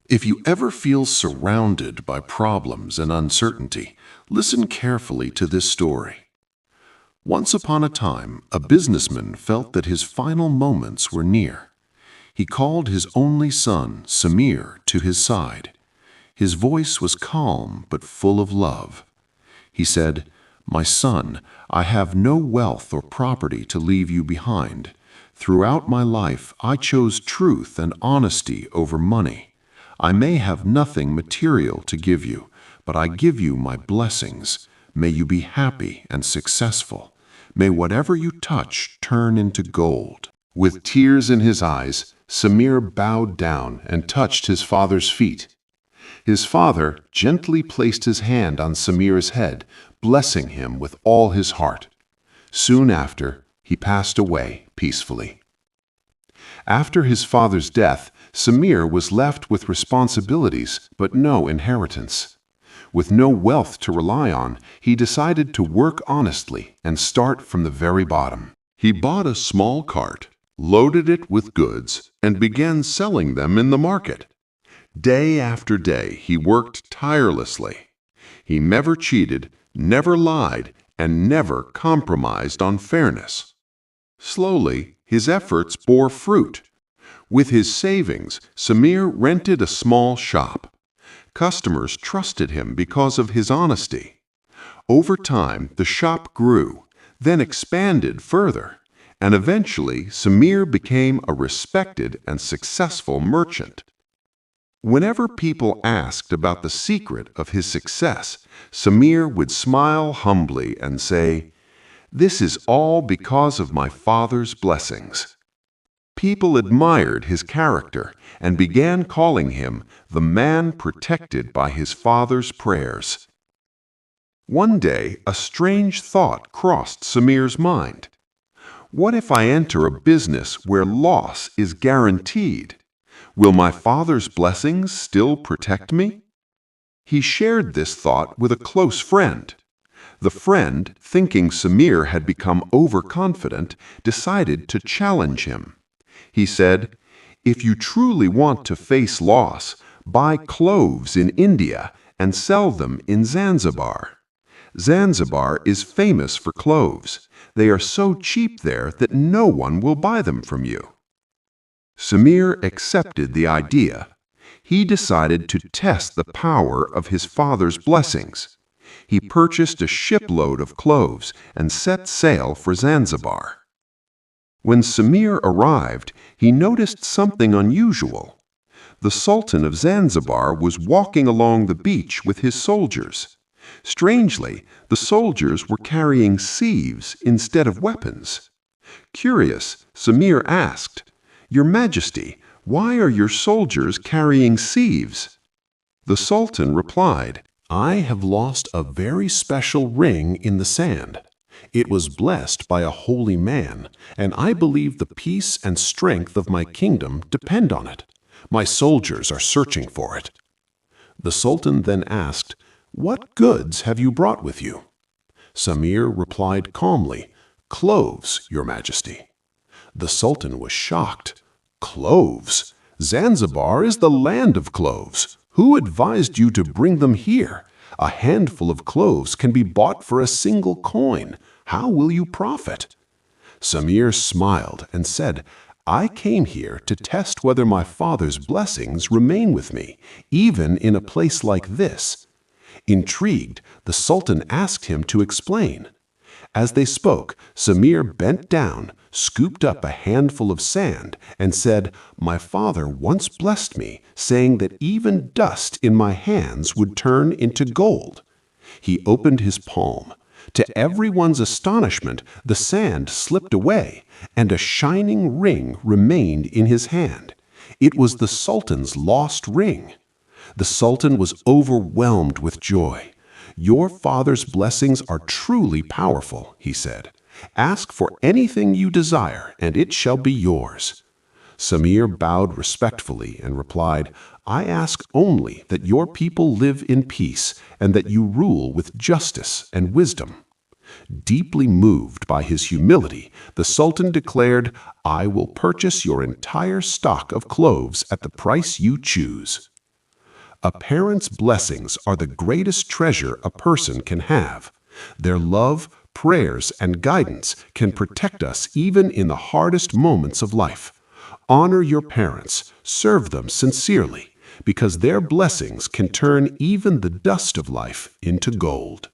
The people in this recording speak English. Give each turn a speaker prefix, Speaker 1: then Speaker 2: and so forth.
Speaker 1: If you ever feel surrounded by problems and uncertainty, listen carefully to this story. Once upon a time, a businessman felt that his final moments were near. He called his only son, Samir, to his side. His voice was calm but full of love. He said, "My son, I have no wealth or property to leave you behind. Throughout my life, I chose truth and honesty over money. I may have nothing material to give you, but I give you my blessings. May you be happy and successful. May whatever you touch turn into gold." With tears in his eyes, Samir bowed down and touched his father's feet. His father gently placed his hand on Samir's head, blessing him with all his heart. Soon after, he passed away peacefully. After his father's death, Samir was left with responsibilities but no inheritance. With no wealth to rely on, he decided to work honestly and start from the very bottom. He bought a small cart, loaded it with goods, and began selling them in the market. Day after day, he worked tirelessly. He never cheated, never lied, and never compromised on fairness. Slowly, his efforts bore fruit. With his savings, Samir rented a small shop. Customers trusted him because of his honesty. Over time, the shop grew, then expanded further, and eventually Samir became a respected and successful merchant. Whenever people asked about the secret of his success, Samir would smile humbly and say, "This is all because of my father's blessings." People admired his character and began calling him the man protected by his father's prayers. One day, a strange thought crossed Samir's mind. What if I enter a business where loss is guaranteed? Will my father's blessings still protect me? He shared this thought with a close friend. The friend, thinking Samir had become overconfident, decided to challenge him. He said, "If you truly want to face loss, buy cloves in India and sell them in Zanzibar. Zanzibar is famous for cloves. They are so cheap there that no one will buy them from you." Samir accepted the idea. He decided to test the power of his father's blessings. He purchased a shipload of cloves and set sail for Zanzibar. When Samir arrived, he noticed something unusual. The Sultan of Zanzibar was walking along the beach with his soldiers. Strangely, the soldiers were carrying sieves instead of weapons. Curious, Samir asked, "Your Majesty, why are your soldiers carrying sieves?" The Sultan replied, "I have lost a very special ring in the sand. It was blessed by a holy man, and I believe the peace and strength of my kingdom depend on it. My soldiers are searching for it." The Sultan then asked, "What goods have you brought with you?" Samir replied calmly, "Cloves, Your Majesty." The Sultan was shocked. "Cloves? Zanzibar is the land of cloves. Who advised you to bring them here? A handful of cloves can be bought for a single coin. How will you profit?" Samir smiled and said, "I came here to test whether my father's blessings remain with me, even in a place like this." Intrigued, the Sultan asked him to explain. As they spoke, Samir bent down, scooped up a handful of sand, and said, "My father once blessed me, saying that even dust in my hands would turn into gold." He opened his palm. To everyone's astonishment, the sand slipped away, and a shining ring remained in his hand. It was the Sultan's lost ring. The Sultan was overwhelmed with joy. "Your father's blessings are truly powerful," he said. "Ask for anything you desire, and it shall be yours." Samir bowed respectfully and replied, "I ask only that your people live in peace and that you rule with justice and wisdom." Deeply moved by his humility, the Sultan declared, "I will purchase your entire stock of cloves at the price you choose." A parent's blessings are the greatest treasure a person can have. Their love, prayers, and guidance can protect us even in the hardest moments of life. Honor your parents, serve them sincerely, because their blessings can turn even the dust of life into gold.